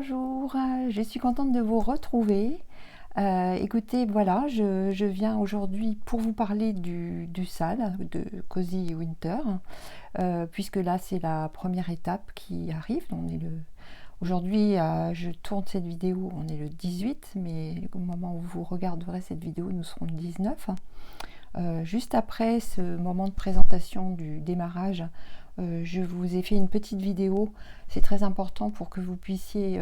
Bonjour, je suis contente de vous retrouver. Écoutez, voilà, je viens aujourd'hui pour vous parler du SAL, de Cozy Winter, puisque là c'est la première étape qui arrive. Aujourd'hui, je tourne cette vidéo, on est le 18, mais au moment où vous regarderez cette vidéo, nous serons le 19. Juste après ce moment de présentation du démarrage, je vous ai fait une petite vidéo. C'est très important pour que vous puissiez...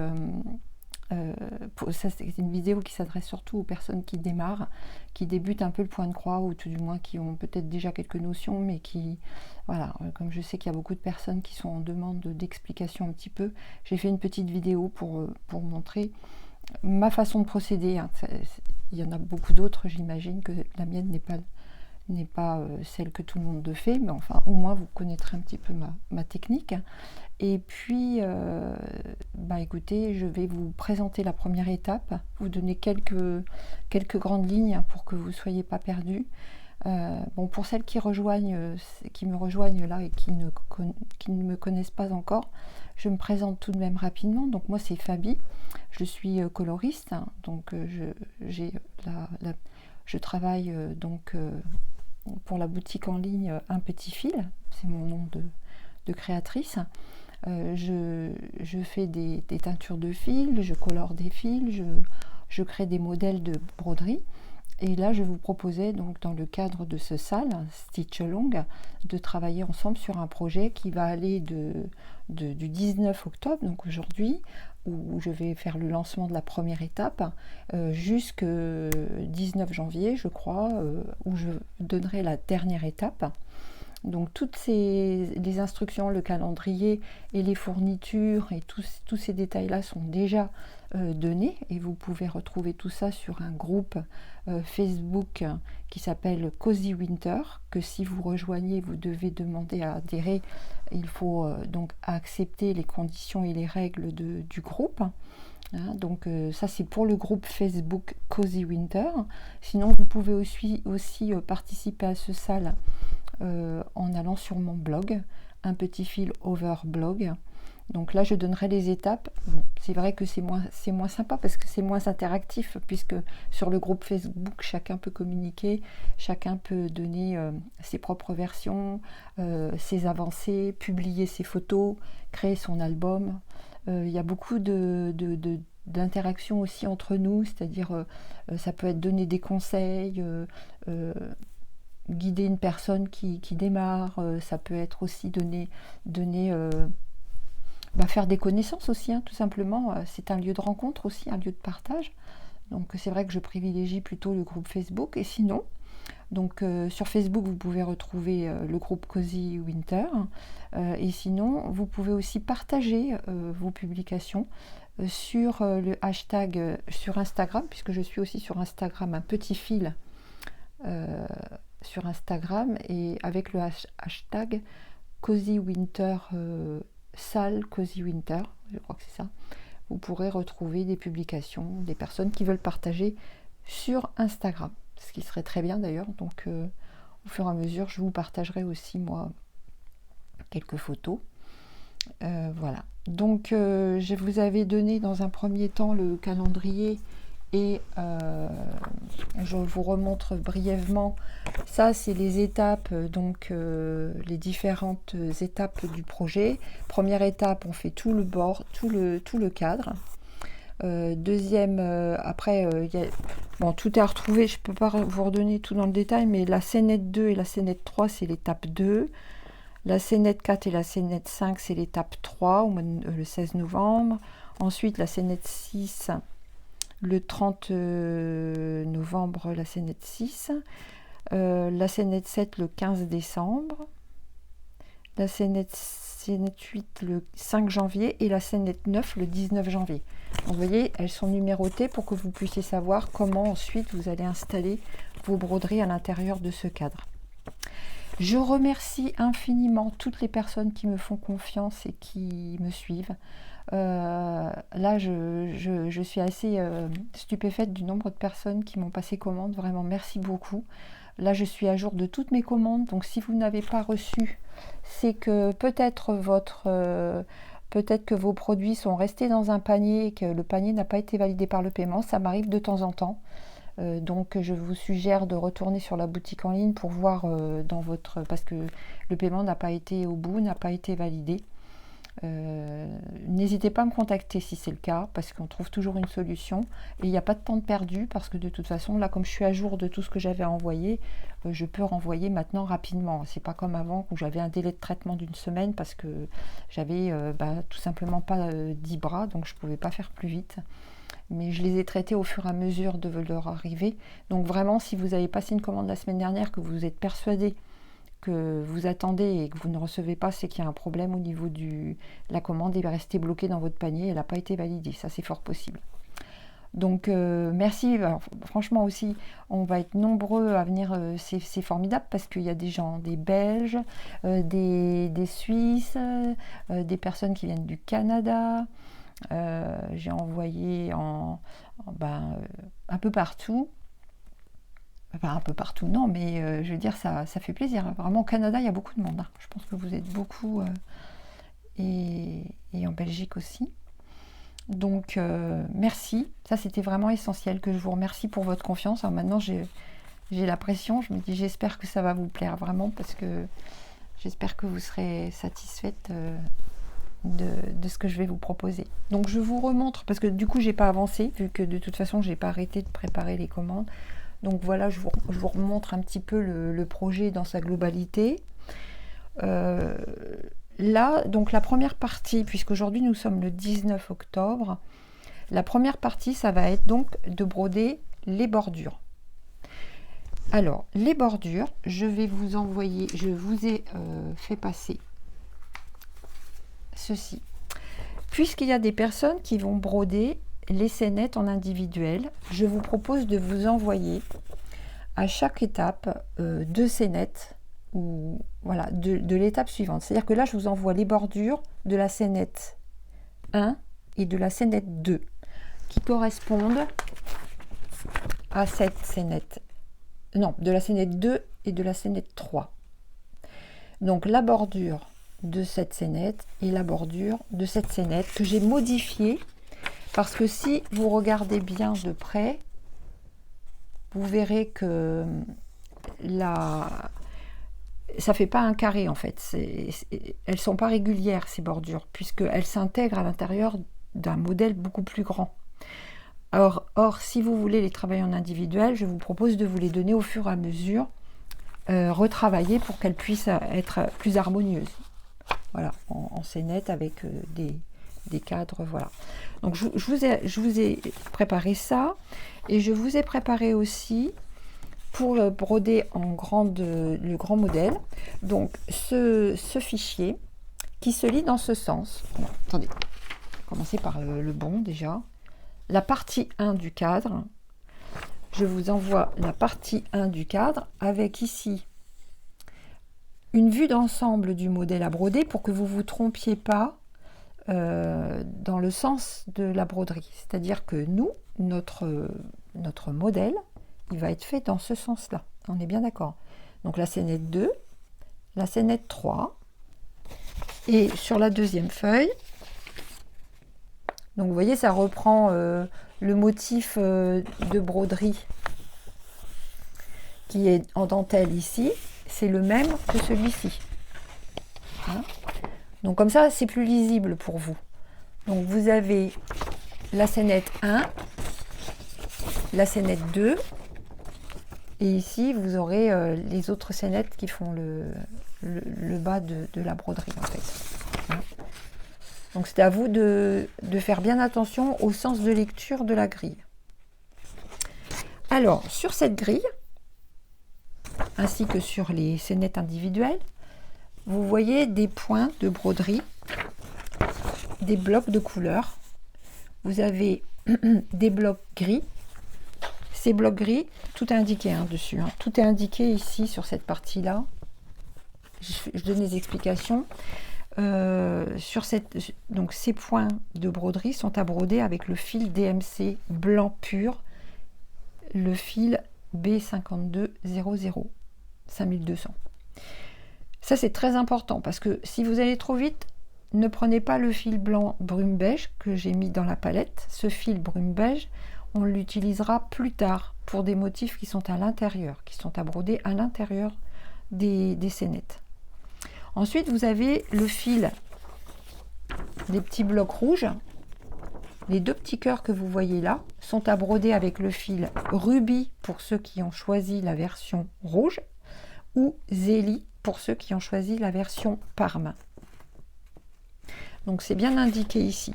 ça, c'est une vidéo qui s'adresse surtout aux personnes qui démarrent, qui débutent un peu le point de croix, ou tout du moins qui ont peut-être déjà quelques notions, mais qui... Voilà, comme je sais qu'il y a beaucoup de personnes qui sont en demande d'explications un petit peu, j'ai fait une petite vidéo pour montrer ma façon de procéder. Hein. Il y en a beaucoup d'autres, j'imagine que la mienne n'est pas celle que tout le monde fait, mais enfin au moins vous connaîtrez un petit peu ma technique. Et puis écoutez, je vais vous présenter la première étape, vous donner quelques grandes lignes, hein, pour que vous ne soyez pas perdus. Pour celles qui me rejoignent là et qui ne me connaissent pas encore, je me présente tout de même rapidement. Donc moi c'est Fabi, je suis coloriste, hein, donc je travaille pour la boutique en ligne Un Petit Fil, c'est mon nom de créatrice. Je fais des teintures de fil, je colore des fils, je crée des modèles de broderie. Et là, je vous proposais donc dans le cadre de ce SAL, Stitch Along, de travailler ensemble sur un projet qui va aller du 19 octobre, donc aujourd'hui, où je vais faire le lancement de la première étape, jusqu'au 19 janvier, je crois, où je donnerai la dernière étape. Donc toutes les instructions, le calendrier et les fournitures et tous ces détails-là sont déjà donnés, et vous pouvez retrouver tout ça sur un groupe Facebook qui s'appelle Cozy Winter, que si vous rejoignez, vous devez demander à adhérer. Il faut donc accepter les conditions et les règles du groupe. Hein, donc ça c'est pour le groupe Facebook Cozy Winter. Sinon vous pouvez aussi participer à ce SAL en allant sur mon blog, Un Petit Fil Over Blog. Donc là je donnerai les étapes. Bon, c'est vrai que c'est moins sympa parce que c'est moins interactif, puisque sur le groupe Facebook chacun peut communiquer, chacun peut donner ses propres versions, ses avancées, publier ses photos, créer son album. Il y a beaucoup d'interaction aussi entre nous, c'est-à-dire ça peut être donner des conseils, guider une personne qui démarre, ça peut être aussi faire des connaissances aussi, hein, tout simplement. C'est un lieu de rencontre aussi, un lieu de partage. Donc c'est vrai que je privilégie plutôt le groupe Facebook. Et sinon, donc sur Facebook vous pouvez retrouver le groupe Cozy Winter, et sinon vous pouvez aussi partager vos publications sur le hashtag sur Instagram, puisque je suis aussi sur Instagram, Un Petit Fil sur Instagram, et avec le hashtag Cozy Winter, SAL Cozy Winter, je crois que c'est ça. Vous pourrez retrouver des publications des personnes qui veulent partager sur Instagram, ce qui serait très bien d'ailleurs. Donc au fur et à mesure je vous partagerai aussi moi quelques photos. Voilà, donc je vous avais donné dans un premier temps le calendrier, et je vous remontre brièvement. Ça c'est les étapes, les différentes étapes du projet. Première étape, on fait tout le bord, tout le cadre. Deuxième, après tout est à retrouver, je peux pas vous redonner tout dans le détail, mais la scénette 2 et la scénette 3 c'est l'étape 2. La scénette 4 et la scénette 5 c'est l'étape 3, le 16 novembre. Ensuite la scénette 6 le 30 novembre, la scénette 6, la scénette 7 le 15 décembre, la scénette 8 le 5 janvier et la scénette 9 le 19 janvier. Donc, vous voyez, elles sont numérotées pour que vous puissiez savoir comment ensuite vous allez installer vos broderies à l'intérieur de ce cadre. Je remercie infiniment toutes les personnes qui me font confiance et qui me suivent. Là je suis assez stupéfaite du nombre de personnes qui m'ont passé commande. Vraiment merci beaucoup. Là je suis à jour de toutes mes commandes, donc si vous n'avez pas reçu, c'est que peut-être votre Peut-être que vos produits sont restés dans un panier et que le panier n'a pas été validé par le paiement. Ça m'arrive de temps en temps. Donc je vous suggère de retourner sur la boutique en ligne pour voir dans votre... parce que le paiement n'a pas été au bout, n'a pas été validé. N'hésitez pas à me contacter si c'est le cas, parce qu'on trouve toujours une solution. Et il n'y a pas de temps de perdu, parce que de toute façon, là, comme je suis à jour de tout ce que j'avais envoyé, je peux renvoyer maintenant rapidement. C'est pas comme avant où j'avais un délai de traitement d'une semaine, parce que j'avais tout simplement pas 10 bras, donc je pouvais pas faire plus vite. Mais je les ai traités au fur et à mesure de leur arrivée. Donc vraiment, si vous avez passé une commande la semaine dernière, que vous êtes persuadé que vous attendez et que vous ne recevez pas, c'est qu'il y a un problème au niveau de la commande, elle est restée bloquée dans votre panier, elle n'a pas été validée, ça c'est fort possible. Donc merci. Alors, franchement aussi, on va être nombreux à venir, c'est formidable parce qu'il y a des gens, des Belges, des Suisses, des personnes qui viennent du Canada. J'ai envoyé un peu partout. Enfin, un peu partout, non, mais je veux dire, ça fait plaisir. Vraiment, au Canada, il y a beaucoup de monde. Hein. Je pense que vous êtes beaucoup. Et en Belgique aussi. Donc, merci. Ça, c'était vraiment essentiel, que je vous remercie pour votre confiance. Alors, maintenant, j'ai la pression. Je me dis, j'espère que ça va vous plaire vraiment, parce que j'espère que vous serez satisfaite de ce que je vais vous proposer. Donc, je vous remontre, parce que du coup, j'ai pas avancé, vu que de toute façon, j'ai pas arrêté de préparer les commandes. Donc voilà, je vous remontre un petit peu le projet dans sa globalité. Là, donc la première partie, puisqu'aujourd'hui nous sommes le 19 octobre, la première partie, ça va être donc de broder les bordures. Alors, les bordures, je vais vous envoyer, je vous ai fait passer ceci. Puisqu'il y a des personnes qui vont broder les scénettes en individuel, je vous propose de vous envoyer à chaque étape 2 scénettes, ou voilà, de l'étape suivante. C'est-à-dire que là, je vous envoie les bordures de la scénette 1 et de la scénette 2, qui correspondent à cette scénette. Non, de la scénette 2 et de la scénette 3. Donc la bordure de cette scénette et la bordure de cette scénette que j'ai modifiée. Parce que si vous regardez bien de près, vous verrez que ça fait pas un carré en fait. Elles sont pas régulières ces bordures, puisqu'elles s'intègrent à l'intérieur d'un modèle beaucoup plus grand. Or, si vous voulez les travailler en individuel, je vous propose de vous les donner au fur et à mesure, retravailler pour qu'elles puissent être plus harmonieuses. Voilà, en scénette avec des cadres, voilà. Donc je vous ai préparé ça, et je vous ai préparé aussi pour broder en le grand modèle, donc ce fichier qui se lit dans ce sens. Alors, attendez, commencer par le bon déjà. La partie 1 du cadre, je vous envoie la partie 1 du cadre avec ici une vue d'ensemble du modèle à broder pour que vous ne vous trompiez pas dans le sens de la broderie. C'est-à-dire que nous, notre modèle, il va être fait dans ce sens-là. On est bien d'accord. Donc la scénette 2, la scénette 3, et sur la deuxième feuille, donc vous voyez, ça reprend le motif de broderie qui est en dentelle ici, c'est le même que celui-ci. Hein? Donc comme ça, c'est plus lisible pour vous. Donc vous avez la scénette 1, la scénette 2, et ici vous aurez les autres scénettes qui font le bas de la broderie en fait. Hein? Donc c'est à vous de faire bien attention au sens de lecture de la grille. Alors sur cette grille, ainsi que sur les scénettes individuelles, vous voyez des points de broderie, des blocs de couleurs. Vous avez des blocs gris. Ces blocs gris, tout est indiqué dessus. Hein. Tout est indiqué ici sur cette partie-là. Je donne les explications. Donc ces points de broderie sont à broder avec le fil DMC blanc pur, le fil B5200 5200. Ça c'est très important parce que si vous allez trop vite, ne prenez pas le fil blanc brume beige que j'ai mis dans la palette. Ce fil brume beige, on l'utilisera plus tard pour des motifs qui sont à l'intérieur, qui sont à broder à l'intérieur des scénettes. Ensuite, vous avez le fil des petits blocs rouges. Les 2 petits cœurs que vous voyez là sont à broder avec le fil rubis pour ceux qui ont choisi la version rouge ou zéli pour ceux qui ont choisi la version parme. Donc c'est bien indiqué ici.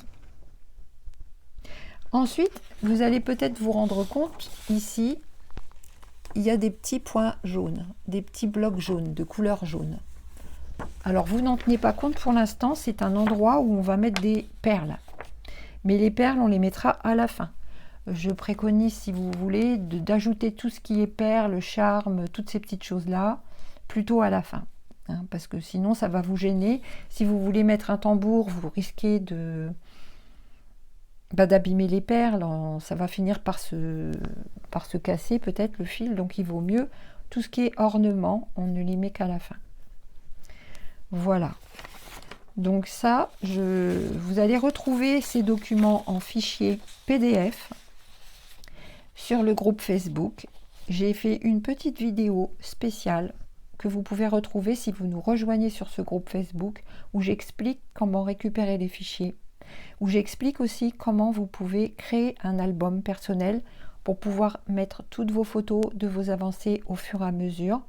Ensuite, vous allez peut-être vous rendre compte, ici, il y a des petits points jaunes, des petits blocs jaunes, de couleur jaune. Alors, vous n'en tenez pas compte pour l'instant, c'est un endroit où on va mettre des perles. Mais les perles, on les mettra à la fin. Je préconise, si vous voulez, d'ajouter tout ce qui est perles, charme, toutes ces petites choses-là, plutôt à la fin. Hein, parce que sinon, ça va vous gêner. Si vous voulez mettre un tambour, vous risquez d'abîmer les perles, ça va finir par se casser peut-être le fil, donc il vaut mieux tout ce qui est ornement, on ne les met qu'à la fin. Voilà, donc ça, vous allez retrouver ces documents en fichier PDF sur le groupe Facebook. J'ai fait une petite vidéo spéciale que vous pouvez retrouver si vous nous rejoignez sur ce groupe Facebook, où j'explique comment récupérer les fichiers, où j'explique aussi comment vous pouvez créer un album personnel pour pouvoir mettre toutes vos photos de vos avancées au fur et à mesure,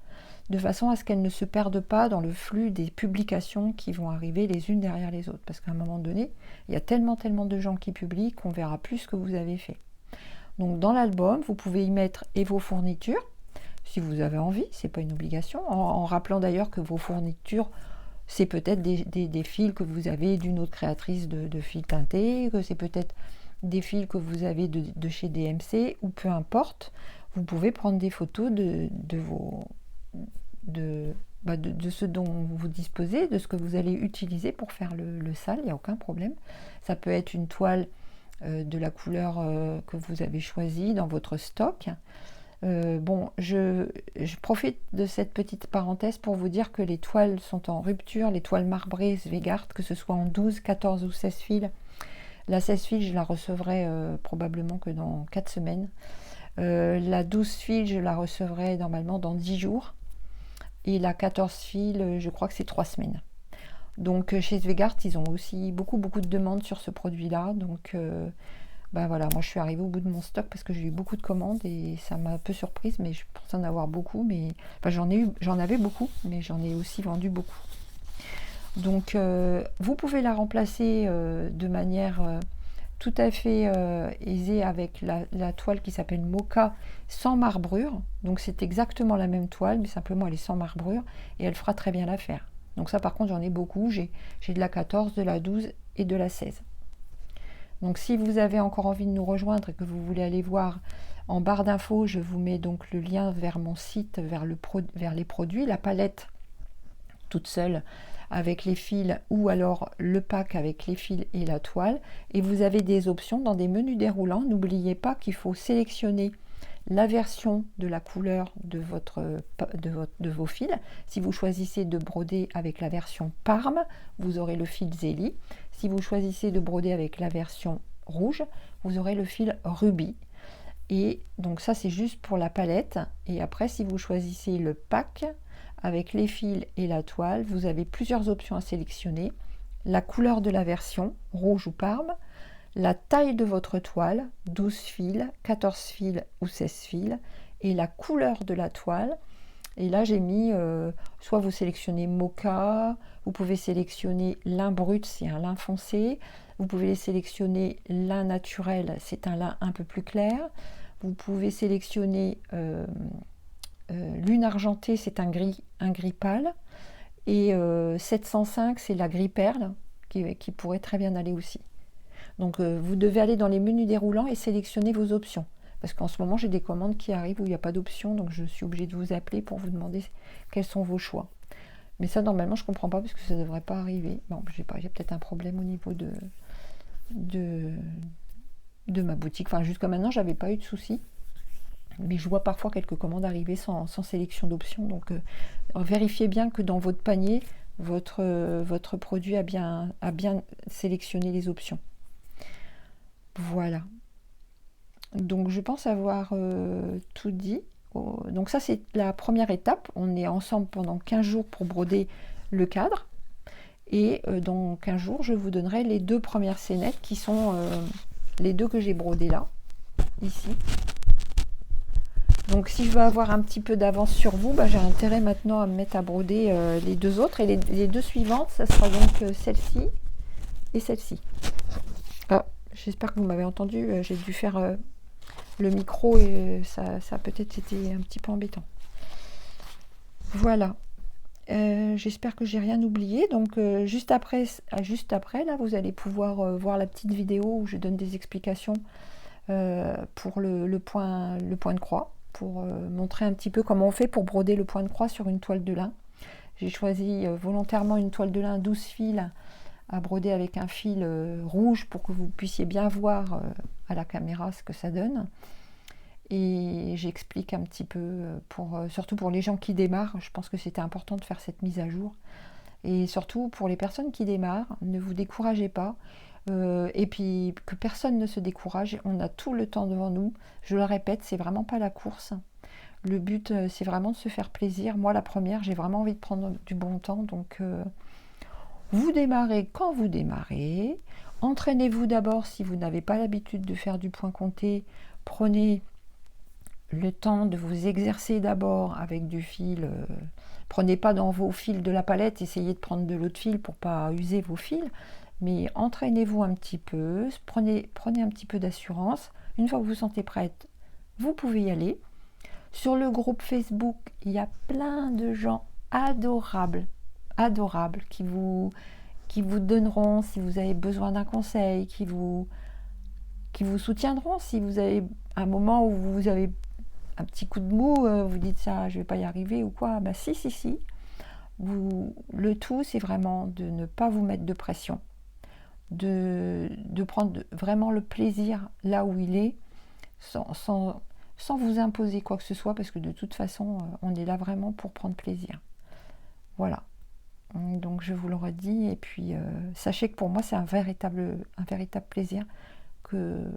de façon à ce qu'elles ne se perdent pas dans le flux des publications qui vont arriver les unes derrière les autres. Parce qu'à un moment donné, il y a tellement de gens qui publient qu'on verra plus ce que vous avez fait. Donc dans l'album, vous pouvez y mettre et vos fournitures, si vous avez envie, c'est pas une obligation, en rappelant d'ailleurs que vos fournitures, c'est peut-être des fils que vous avez d'une autre créatrice de fils teintés, que c'est peut-être des fils que vous avez de chez DMC, ou peu importe, vous pouvez prendre des photos de ce dont vous disposez, de ce que vous allez utiliser pour faire le sale, il n'y a aucun problème. Ça peut être une toile de la couleur que vous avez choisie dans votre stock. Bon, je profite de cette petite parenthèse pour vous dire que les toiles sont en rupture, les toiles marbrées Svegart, que ce soit en 12, 14 ou 16 fils. La 16 fils, je la recevrai probablement que dans 4 semaines. La 12 fils, je la recevrai normalement dans 10 jours. Et la 14 fils, je crois que c'est 3 semaines. Donc chez Svegart, ils ont aussi beaucoup de demandes sur ce produit-là. Donc voilà, moi je suis arrivée au bout de mon stock parce que j'ai eu beaucoup de commandes et ça m'a un peu surprise, mais je pensais en avoir beaucoup, mais j'en avais beaucoup, mais j'en ai aussi vendu beaucoup. Donc vous pouvez la remplacer de manière tout à fait aisée avec la toile qui s'appelle Mocha sans marbrure. Donc c'est exactement la même toile, mais simplement elle est sans marbrure et elle fera très bien l'affaire. Donc ça par contre j'en ai beaucoup, j'ai de la 14, de la 12 et de la 16. Donc si vous avez encore envie de nous rejoindre et que vous voulez aller voir en barre d'infos, je vous mets donc le lien vers mon site, vers les produits, la palette toute seule avec les fils ou alors le pack avec les fils et la toile. Et vous avez des options dans des menus déroulants. N'oubliez pas qu'il faut sélectionner la version de la couleur de vos fils. Si vous choisissez de broder avec la version Parme, vous aurez le fil Zéli. Si vous choisissez de broder avec la version rouge, vous aurez le fil Rubis. Et donc ça c'est juste pour la palette. Et après si vous choisissez le pack avec les fils et la toile, vous avez plusieurs options à sélectionner. La couleur de la version, rouge ou Parme, la taille de votre toile, 12 fils, 14 fils ou 16 fils, et la couleur de la toile. Et là, j'ai mis, soit vous sélectionnez Mocha, vous pouvez sélectionner lin brut, c'est un lin foncé, vous pouvez sélectionner lin naturel, c'est un lin un peu plus clair, vous pouvez sélectionner lune argentée, c'est un gris pâle, et 705, c'est la gris perle, qui pourrait très bien aller aussi. Donc vous devez aller dans les menus déroulants et sélectionner vos options. Parce qu'en ce moment, j'ai des commandes qui arrivent où il n'y a pas d'option, donc je suis obligée de vous appeler pour vous demander quels sont vos choix. Mais ça, normalement, je ne comprends pas parce que ça ne devrait pas arriver. Bon, j'ai peut-être un problème au niveau de ma boutique. Enfin, jusqu'à maintenant, je n'avais pas eu de soucis. Mais je vois parfois quelques commandes arriver sans sélection d'options. Donc, vérifiez bien que dans votre panier, votre produit a bien sélectionné les options. Voilà. Donc je pense avoir tout dit. Donc ça c'est la première étape. On est ensemble pendant 15 jours pour broder le cadre. Et dans 15 jours, je vous donnerai les 2 premières scénettes qui sont les 2 que j'ai brodées là, ici. Donc si je veux avoir un petit peu d'avance sur vous, bah, j'ai intérêt maintenant à me mettre à broder les 2 autres. Et les 2 suivantes, ça sera donc celle-ci et celle-ci. Ah, j'espère que vous m'avez entendu. J'ai dû faire le micro et ça a peut-être été un petit peu embêtant. Voilà. J'espère que j'ai rien oublié. Donc juste après là, vous allez pouvoir voir la petite vidéo où je donne des explications pour le point de croix, pour montrer un petit peu comment on fait pour broder le point de croix sur une toile de lin. J'ai choisi volontairement une toile de lin 12 fils à broder avec un fil rouge pour que vous puissiez bien voir à la caméra ce que ça donne. Et j'explique un petit peu, surtout pour les gens qui démarrent, je pense que c'était important de faire cette mise à jour. Et surtout pour les personnes qui démarrent, ne vous découragez pas. Et puis que personne ne se décourage, on a tout le temps devant nous. Je le répète, c'est vraiment pas la course. Le but, c'est vraiment de se faire plaisir. Moi, la première, j'ai vraiment envie de prendre du bon temps. Donc, vous démarrez quand vous démarrez. Entraînez-vous d'abord si vous n'avez pas l'habitude de faire du point compté. Prenez le temps de vous exercer d'abord avec du fil. Prenez pas dans vos fils de la palette, essayez de prendre de l'autre fil pour pas user vos fils. Mais entraînez-vous un petit peu, prenez un petit peu d'assurance. Une fois que vous vous sentez prête, vous pouvez y aller. Sur le groupe Facebook, il y a plein de gens adorables, qui vous donneront si vous avez besoin d'un conseil, qui vous soutiendront si vous avez un moment où vous avez un petit coup de mou, vous dites ça, je vais pas y arriver ou quoi. Ben si. Le tout, c'est vraiment de ne pas vous mettre de pression, de prendre vraiment le plaisir là où il est, sans vous imposer quoi que ce soit, parce que de toute façon, on est là vraiment pour prendre plaisir. Voilà. Donc je vous le redis, et puis sachez que pour moi, c'est un véritable plaisir que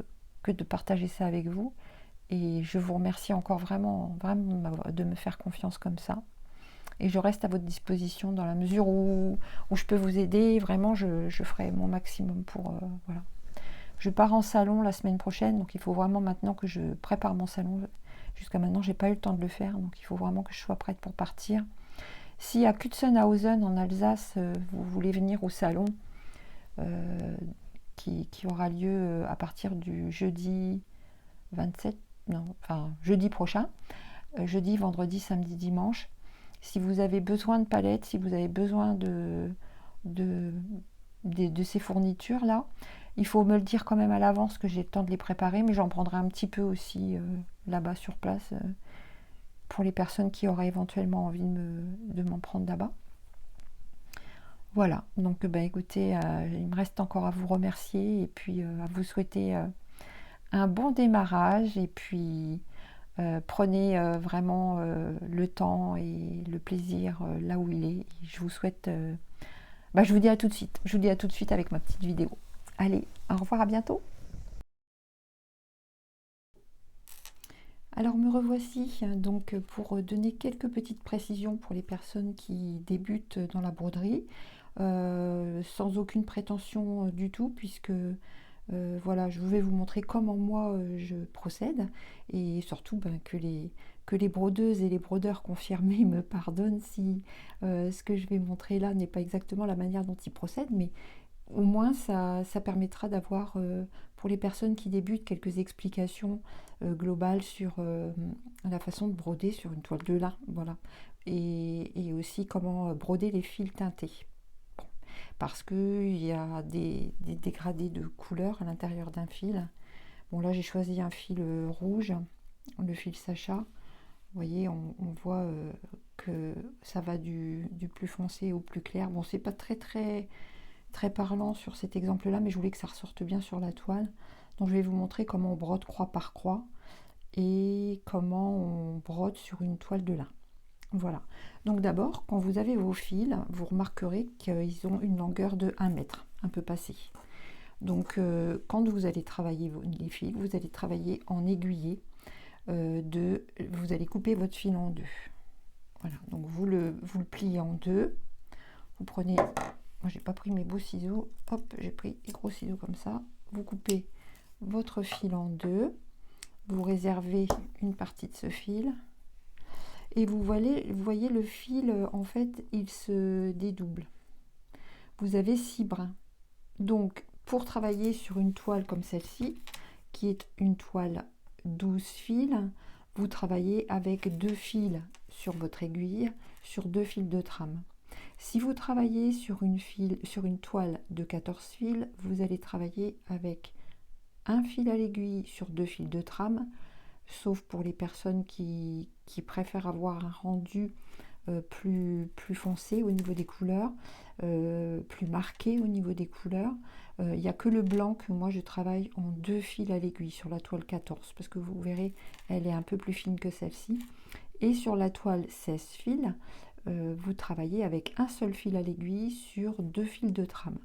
de partager ça avec vous. Et je vous remercie encore vraiment de me faire confiance comme ça. Et je reste à votre disposition dans la mesure où je peux vous aider. Vraiment, je ferai mon maximum pour... voilà. Je pars en salon la semaine prochaine, donc il faut vraiment maintenant que je prépare mon salon. Jusqu'à maintenant, j'ai pas eu le temps de le faire, donc il faut vraiment que je sois prête pour partir. Si à Kutzenhausen, en Alsace, vous voulez venir au salon, qui aura lieu à partir du jeudi 27, jeudi prochain, jeudi, vendredi, samedi, dimanche. Si vous avez besoin de palettes, si vous avez besoin de ces fournitures-là, il faut me le dire quand même à l'avance que j'ai le temps de les préparer, mais j'en prendrai un petit peu aussi là-bas sur place pour les personnes qui auraient éventuellement envie de m'en prendre là-bas. Voilà, donc écoutez, il me reste encore à vous remercier et puis à vous souhaiter un bon démarrage, et puis prenez vraiment le temps et le plaisir là où il est. Et je vous souhaite... je vous dis à tout de suite. Je vous dis à tout de suite avec ma petite vidéo. Allez, au revoir, à bientôt. Alors me revoici donc pour donner quelques petites précisions pour les personnes qui débutent dans la broderie, sans aucune prétention du tout, puisque voilà, je vais vous montrer comment moi je procède, et surtout que les brodeuses et les brodeurs confirmés me pardonnent si ce que je vais montrer là n'est pas exactement la manière dont ils procèdent, mais au moins ça permettra d'avoir pour les personnes qui débutent quelques explications globales sur la façon de broder sur une toile de lin, voilà, et aussi comment broder les fils teintés. Parce qu'il y a des dégradés de couleurs à l'intérieur d'un fil. Bon, là j'ai choisi un fil rouge, le fil Sacha. Vous voyez, on voit que ça va du plus foncé au plus clair. Bon, c'est pas très parlant sur cet exemple là, mais je voulais que ça ressorte bien sur la toile. Donc je vais vous montrer comment on brode croix par croix et comment on brode sur une toile de lin. Voilà. Donc d'abord, quand vous avez vos fils, vous remarquerez qu'ils ont une longueur de 1 mètre, un peu passée. Donc quand vous allez travailler les fils, vous allez travailler en aiguillé. Vous allez couper votre fil en deux. Voilà, donc vous le pliez en deux. Vous prenez, moi j'ai pas pris mes beaux ciseaux, hop, j'ai pris les gros ciseaux comme ça. Vous coupez votre fil en deux. Vous réservez une partie de ce fil. Et vous voyez le fil, en fait, il se dédouble. Vous avez 6 brins. Donc, pour travailler sur une toile comme celle-ci, qui est une toile 12 fils, vous travaillez avec 2 fils sur votre aiguille, sur 2 fils de trame. Si vous travaillez sur une toile de 14 fils, vous allez travailler avec un fil à l'aiguille sur 2 fils de trame, sauf pour les personnes qui préfèrent avoir un rendu plus foncé au niveau des couleurs, plus marqué au niveau des couleurs. Il n'y a que le blanc que moi je travaille en 2 fils à l'aiguille sur la toile 14, parce que vous verrez, elle est un peu plus fine que celle-ci. Et sur la toile 16 fils, vous travaillez avec un seul fil à l'aiguille sur 2 fils de trame.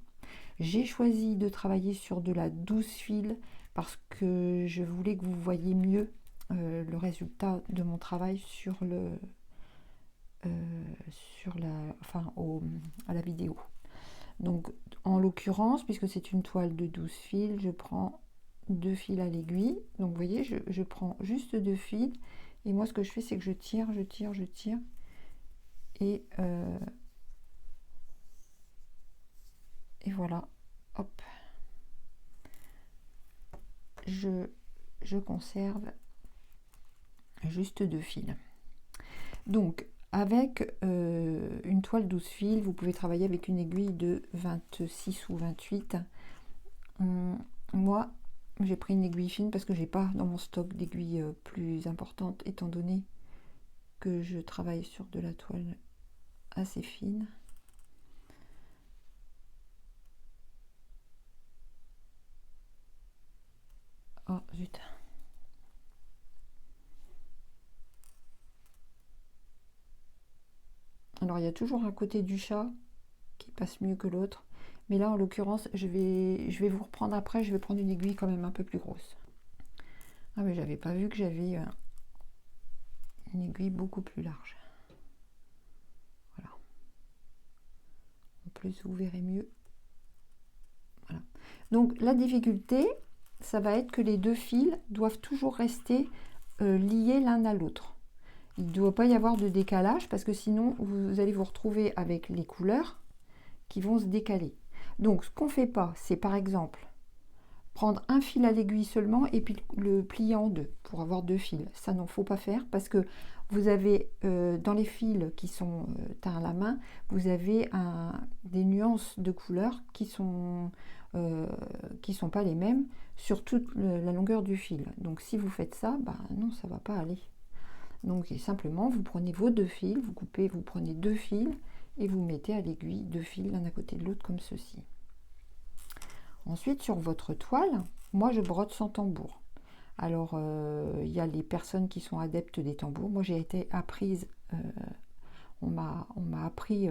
J'ai choisi de travailler sur de la 12 fils parce que je voulais que vous voyiez mieux le résultat de mon travail à la vidéo. Donc en l'occurrence, puisque c'est une toile de 12 fils, je prends 2 fils à l'aiguille. Donc vous voyez, je prends juste 2 fils. Et moi ce que je fais, c'est que je tire. Et voilà, hop. Je conserve juste 2 fils. Donc avec une toile 12 fils, vous pouvez travailler avec une aiguille de 26 ou 28. Moi, j'ai pris une aiguille fine parce que j'ai pas dans mon stock d'aiguilles plus importantes, étant donné que je travaille sur de la toile assez fine. Oh zut. Alors il y a toujours un côté du chat qui passe mieux que l'autre. Mais là en l'occurrence, je vais vous reprendre après, je vais prendre une aiguille quand même un peu plus grosse. Ah mais j'avais pas vu que j'avais une aiguille beaucoup plus large. Voilà. En plus vous verrez mieux. Voilà. Donc la difficulté, ça va être que les 2 fils doivent toujours rester liés l'un à l'autre. Il ne doit pas y avoir de décalage parce que sinon vous allez vous retrouver avec les couleurs qui vont se décaler. Donc ce qu'on ne fait pas, c'est par exemple prendre un fil à l'aiguille seulement et puis le plier en deux pour avoir 2 fils. Ça non, faut pas faire parce que vous avez dans les fils qui sont teints à la main, vous avez des nuances de couleurs qui sont pas les mêmes sur toute la longueur du fil. Donc si vous faites ça, bah non, ça va pas aller. Donc simplement, vous prenez vos 2 fils, vous coupez, vous prenez 2 fils et vous mettez à l'aiguille 2 fils l'un à côté de l'autre comme ceci. Ensuite, sur votre toile, moi je brode sans tambour. Alors, il y a les personnes qui sont adeptes des tambours. Moi, j'ai été apprise, on m'a appris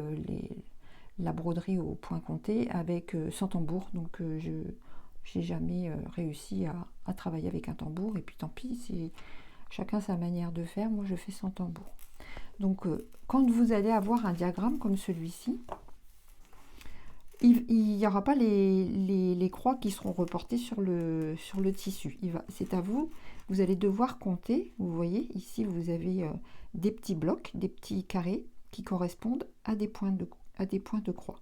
la broderie au point compté avec sans tambour. Donc, je n'ai jamais réussi à travailler avec un tambour. Et puis, tant pis, c'est chacun sa manière de faire. Moi, je fais sans tambour. Donc, quand vous allez avoir un diagramme comme celui-ci, il n'y aura pas les croix qui seront reportées sur le tissu. C'est à vous, vous allez devoir compter. Vous voyez, ici, vous avez des petits blocs, des petits carrés qui correspondent à des points de croix.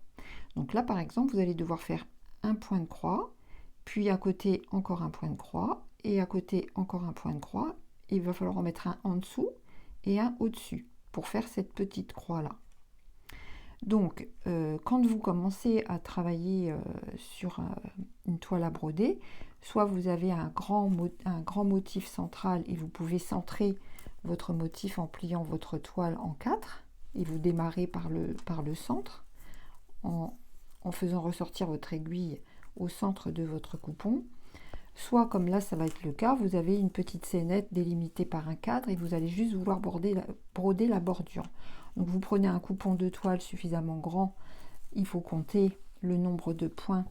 Donc là, par exemple, vous allez devoir faire un point de croix, puis à côté, encore un point de croix, et à côté, encore un point de croix. Et il va falloir en mettre un en dessous et un au-dessus pour faire cette petite croix-là. Donc, quand vous commencez à travailler sur une toile à broder, soit vous avez un grand motif central et vous pouvez centrer votre motif en pliant votre toile en 4 et vous démarrez par le centre en faisant ressortir votre aiguille au centre de votre coupon. soit comme là ça va être le cas, vous avez une petite scénette délimitée par un cadre et vous allez juste vouloir broder la bordure. Donc vous prenez un coupon de toile suffisamment grand, il faut compter le nombre de points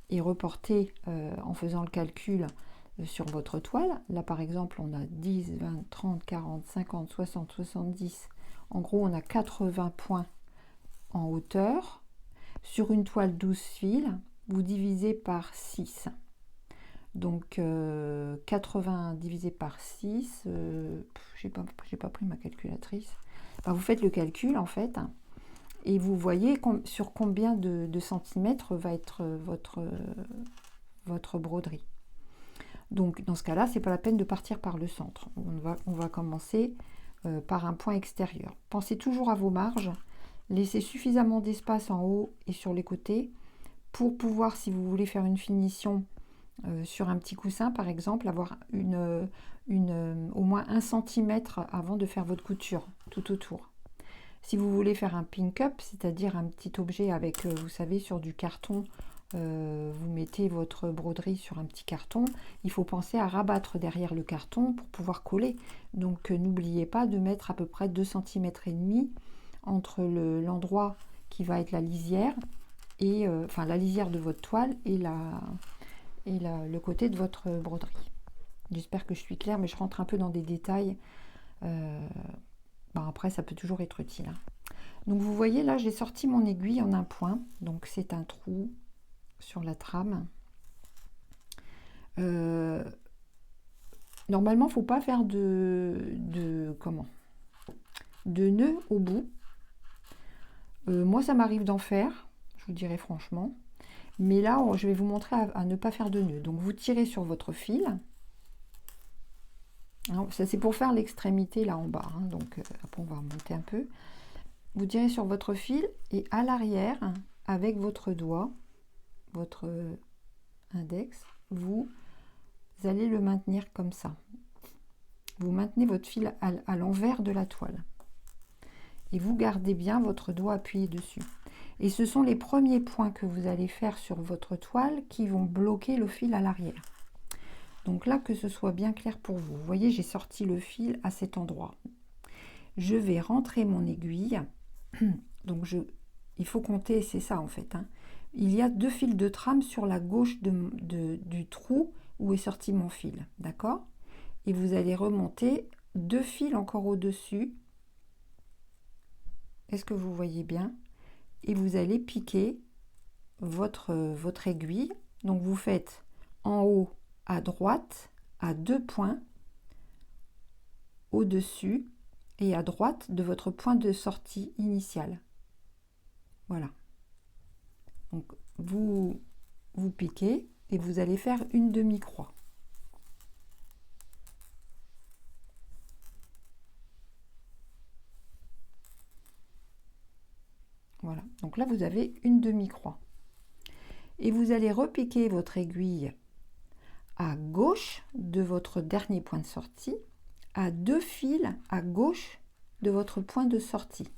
et reporter en faisant le calcul sur votre toile. Là par exemple on a 10, 20, 30, 40, 50, 60, 70. En gros on a 80 points en hauteur. Sur une toile 12 fils, vous divisez par 6. Donc 80 divisé par 6, j'ai pas pris ma calculatrice. Enfin, vous faites le calcul en fait, et vous voyez sur combien de centimètres va être votre broderie. Donc dans ce cas-là, c'est pas la peine de partir par le centre. On va commencer par un point extérieur. Pensez toujours à vos marges. Laissez suffisamment d'espace en haut et sur les côtés pour pouvoir, si vous voulez faire une finition sur un petit coussin par exemple, avoir au moins 1 cm avant de faire votre couture tout autour. Si vous voulez faire un pin-up, c'est-à-dire un petit objet avec, vous savez, sur du carton, vous mettez votre broderie sur un petit carton, il faut penser à rabattre derrière le carton pour pouvoir coller. Donc n'oubliez pas de mettre à peu près 2,5 cm entre l'endroit qui va être la lisière, et enfin la lisière de votre toile et le côté de votre broderie. J'espère que je suis claire, mais je rentre un peu dans des détails. Après, ça peut toujours être utile. Hein. Donc vous voyez, là, j'ai sorti mon aiguille en un point. Donc c'est un trou sur la trame. Normalement, il ne faut pas faire de nœud au bout. Moi, ça m'arrive d'en faire, je vous dirai franchement. Mais là, je vais vous montrer à ne pas faire de nœud. Donc vous tirez sur votre fil. Alors, ça c'est pour faire l'extrémité là en bas. Hein. Donc après on va remonter un peu. Vous tirez sur votre fil et à l'arrière, avec votre doigt, votre index, vous allez le maintenir comme ça. Vous maintenez votre fil à l'envers de la toile. Et vous gardez bien votre doigt appuyé dessus. Et ce sont les premiers points que vous allez faire sur votre toile qui vont bloquer le fil à l'arrière. Donc là, que ce soit bien clair pour vous. Vous voyez, j'ai sorti le fil à cet endroit. Je vais rentrer mon aiguille. Donc il faut compter, c'est ça en fait. Hein. Il y a 2 fils de trame sur la gauche du trou où est sorti mon fil. D'accord? Et vous allez remonter 2 fils encore au-dessus. Est-ce que vous voyez bien? Et vous allez piquer votre aiguille. Donc vous faites en haut à droite à 2 points au-dessus et à droite de votre point de sortie initial. Voilà. Donc vous piquez et vous allez faire une demi-croix. Voilà. Donc là vous avez une demi-croix. Et vous allez repiquer votre aiguille à gauche de votre dernier point de sortie, à 2 fils à gauche de votre point de sortie.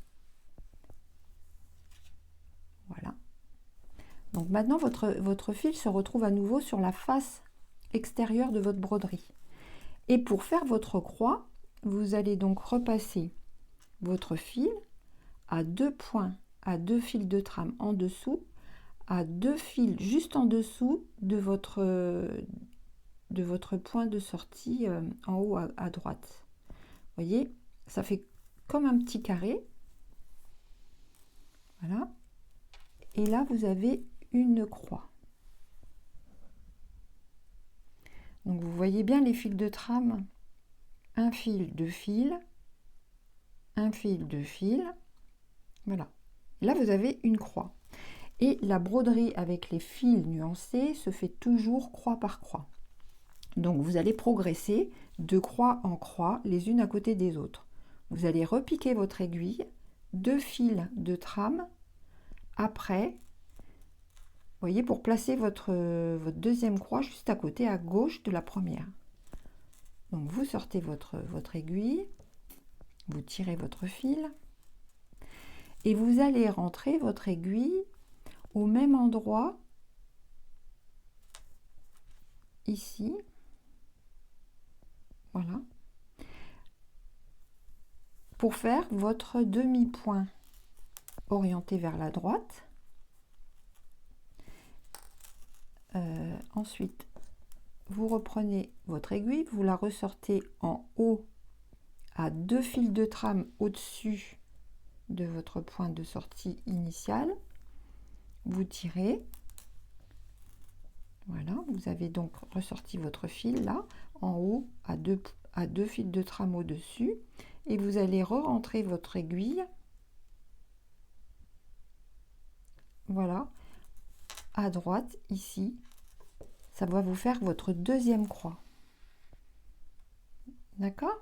Voilà. Donc maintenant, votre fil se retrouve à nouveau sur la face extérieure de votre broderie. Et pour faire votre croix, vous allez donc repasser votre fil à 2 points, à 2 fils de trame en dessous, à 2 fils juste en dessous de votre point de sortie en haut à droite. Vous voyez, ça fait comme un petit carré. Voilà. Et là, vous avez une croix. Donc, vous voyez bien les fils de trame. Un fil, 2 fils. Un fil, 2 fils. Voilà. Et là, vous avez une croix. Et la broderie avec les fils nuancés se fait toujours croix par croix. Donc, vous allez progresser de croix en croix, les unes à côté des autres. Vous allez repiquer votre aiguille, 2 fils de trame. Après, vous voyez, pour placer votre deuxième croix juste à côté, à gauche de la première. Donc, vous sortez votre aiguille, vous tirez votre fil et vous allez rentrer votre aiguille au même endroit ici. Voilà. Pour faire votre demi-point orienté vers la droite. Ensuite, vous reprenez votre aiguille, vous la ressortez en haut à 2 fils de trame au-dessus de votre point de sortie initial. Vous tirez. Voilà, vous avez donc ressorti votre fil là, en haut à deux fils de trame au-dessus. Et vous allez re-rentrer votre aiguille. Voilà, à droite, ici. Ça va vous faire votre deuxième croix. D'accord?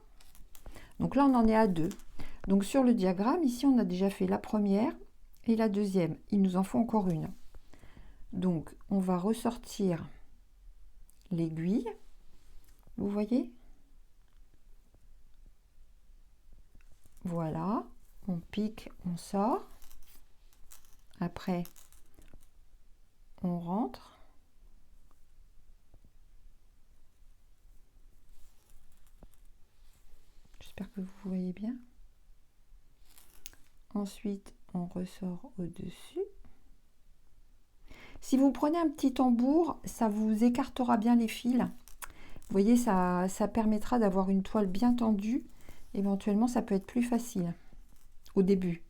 Donc là, on en est à 2. Donc sur le diagramme, ici, on a déjà fait la première et la deuxième. Il nous en faut encore une. Donc, on va ressortir l'aiguille. Vous voyez? Voilà. On pique, on sort. Après, on rentre. J'espère que vous voyez bien. Ensuite, on ressort au-dessus. Si vous prenez un petit tambour, ça vous écartera bien les fils. Vous voyez, ça permettra d'avoir une toile bien tendue. Éventuellement, ça peut être plus facile au début.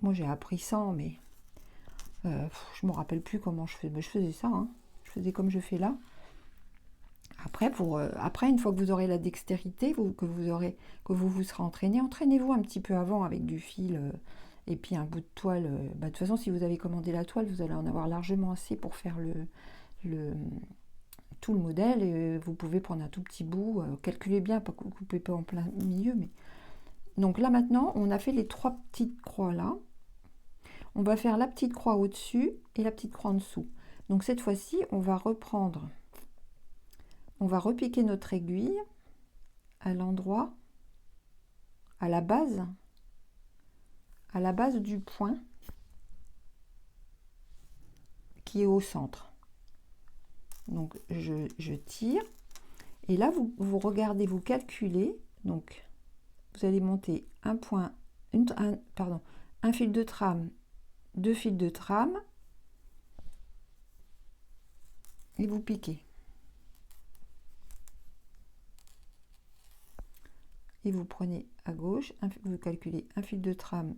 Moi, j'ai appris ça, mais je ne me rappelle plus comment je faisais. Mais je faisais ça, hein. Je faisais comme je fais là. Après, après, une fois que vous aurez la dextérité, que vous vous serez entraîné, entraînez-vous un petit peu avant avec du fil et puis un bout de toile. De toute façon, si vous avez commandé la toile, vous allez en avoir largement assez pour faire tout le modèle. Et vous pouvez prendre un tout petit bout, calculez bien, pas coupez pas en plein milieu. Mais... Donc là, maintenant, on a fait les 3 petites croix là. On va faire la petite croix au-dessus et la petite croix en dessous. Donc cette fois-ci, on va reprendre... On va repiquer notre aiguille à l'endroit, à la base du point qui est au centre. Donc je tire et là vous regardez, vous calculez. Donc vous allez monter un point, un fil de trame, 2 fils de trame et vous piquez. Et vous prenez à gauche, vous calculez un fil de trame,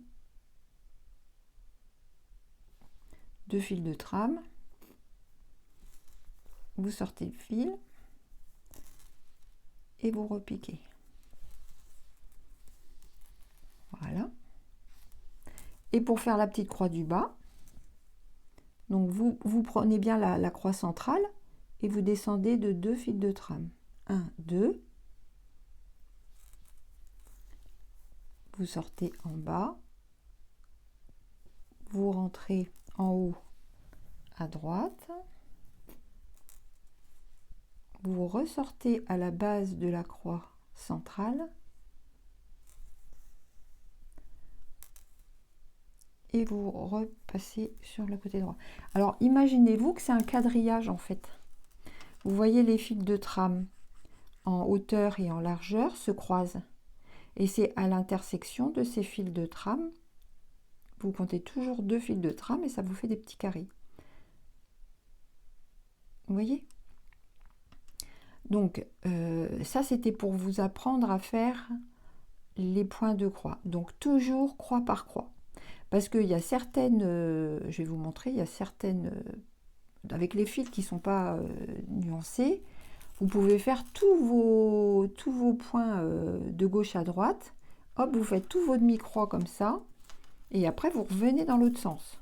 2 fils de trame, vous sortez le fil et vous repiquez. Voilà. Et pour faire la petite croix du bas, donc vous prenez bien la croix centrale et vous descendez de 2 fils de trame. 1, 2. Vous sortez en bas, vous rentrez en haut à droite, vous ressortez à la base de la croix centrale et vous repassez sur le côté droit. Alors imaginez-vous que c'est un quadrillage en fait. Vous voyez les fils de trame en hauteur et en largeur se croisent. Et c'est à l'intersection de ces fils de trame, vous comptez toujours 2 fils de trame et ça vous fait des petits carrés. Vous voyez? Donc ça c'était pour vous apprendre à faire les points de croix. Donc toujours croix par croix. Parce qu'il y a certaines, je vais vous montrer, il y a certaines, avec les fils qui ne sont pas nuancés, vous pouvez faire tous vos points de gauche à droite. Hop, vous faites tous vos demi-croix comme ça. Et après, vous revenez dans l'autre sens.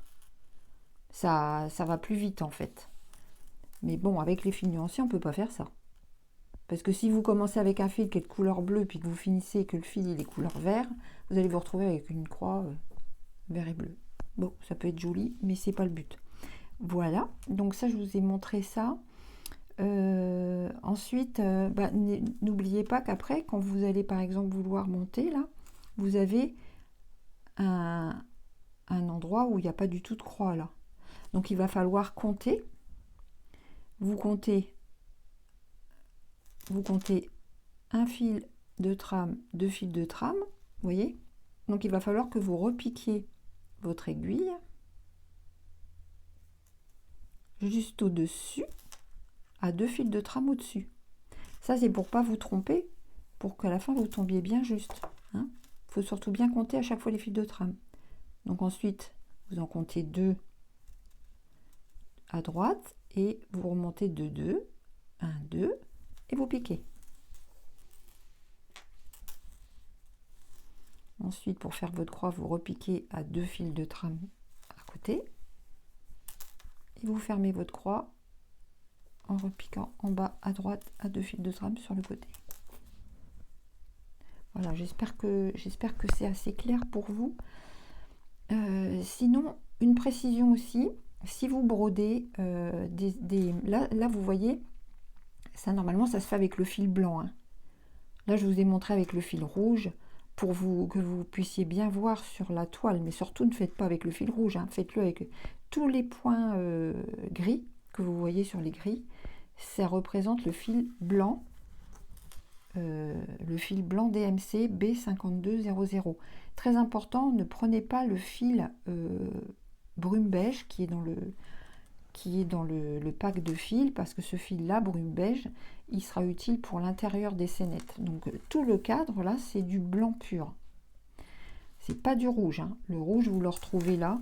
Ça va plus vite en fait. Mais bon, avec les fils nuancés, on ne peut pas faire ça. Parce que si vous commencez avec un fil qui est de couleur bleue, puis que vous finissez que le fil il est couleur vert, vous allez vous retrouver avec une croix vert et bleu. Bon, ça peut être joli, mais c'est pas le but. Voilà, donc ça, je vous ai montré ça. Ensuite, n'oubliez pas qu'après, quand vous allez par exemple vouloir monter, là, vous avez un endroit où il n'y a pas du tout de croix là. Donc il va falloir compter vous comptez un fil de trame, 2 fils de trame, vous voyez. Donc il va falloir que vous repiquiez votre aiguille juste au-dessus, à 2 fils de trame au-dessus. Ça, c'est pour pas vous tromper, pour qu'à la fin, vous tombiez bien juste. Il faut surtout bien compter à chaque fois les fils de trame. Donc ensuite, vous en comptez 2 à droite et vous remontez de 2, 1, 2, et vous piquez. Ensuite, pour faire votre croix, vous repiquez à 2 fils de trame à côté. Et vous fermez votre croix en repiquant en bas à droite à 2 fils de trame sur le côté. Voilà, j'espère que c'est assez clair pour vous. Sinon, une précision aussi, si vous brodez là, vous voyez, ça normalement ça se fait avec le fil blanc. Là, je vous ai montré avec le fil rouge pour que vous puissiez bien voir sur la toile, mais surtout ne faites pas avec le fil rouge, faites-le avec tous les points gris que vous voyez sur les gris. Ça représente le fil blanc. Le fil blanc DMC B5200. Très important, ne prenez pas le fil brume beige qui est dans le pack de fils, parce que ce fil là, brume beige, il sera utile pour l'intérieur des scénettes. Donc tout le cadre là, c'est du blanc pur. C'est pas du rouge. Le rouge, vous le retrouvez là.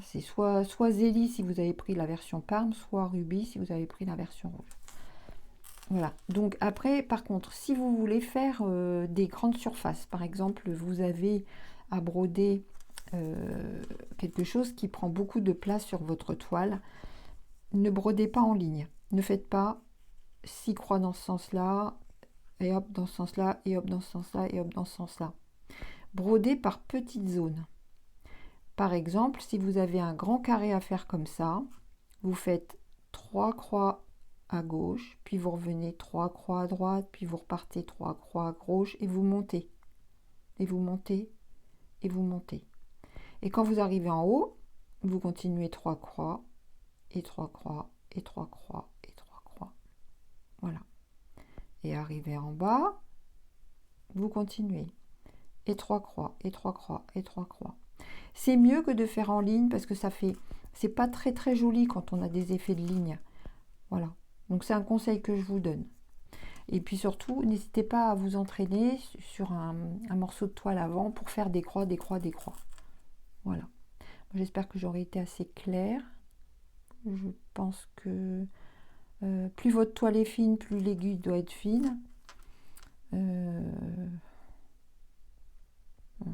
C'est soit Zélie si vous avez pris la version Parme, soit Ruby si vous avez pris la version rouge. Voilà, donc après, par contre, si vous voulez faire des grandes surfaces, par exemple, vous avez à broder quelque chose qui prend beaucoup de place sur votre toile, ne brodez pas en ligne. Ne faites pas 6 croix dans ce sens-là, et hop dans ce sens-là, et hop dans ce sens-là, et hop dans ce sens-là. Brodez par petites zones. Par exemple, si vous avez un grand carré à faire comme ça, vous faites 3 croix à gauche, puis vous revenez 3 croix à droite, puis vous repartez 3 croix à gauche, et vous montez, et vous montez, et vous montez. Et quand vous arrivez en haut, vous continuez 3 croix, et 3 croix, et 3 croix, et 3 croix. Voilà. Et arrivé en bas, vous continuez. Et 3 croix, et 3 croix, et 3 croix. C'est mieux que de faire en ligne, parce que c'est pas très très joli quand on a des effets de ligne. Voilà. Donc c'est un conseil que je vous donne. Et puis surtout, n'hésitez pas à vous entraîner sur un morceau de toile avant pour faire des croix, des croix, des croix. Voilà. J'espère que j'aurai été assez claire. Je pense que plus votre toile est fine, plus l'aiguille doit être fine.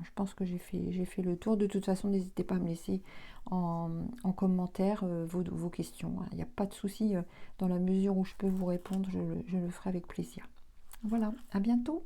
Je pense que j'ai fait le tour. De toute façon, n'hésitez pas à me laisser en commentaire vos questions. Il n'y a pas de souci. Dans la mesure où je peux vous répondre, je le ferai avec plaisir. Voilà, à bientôt.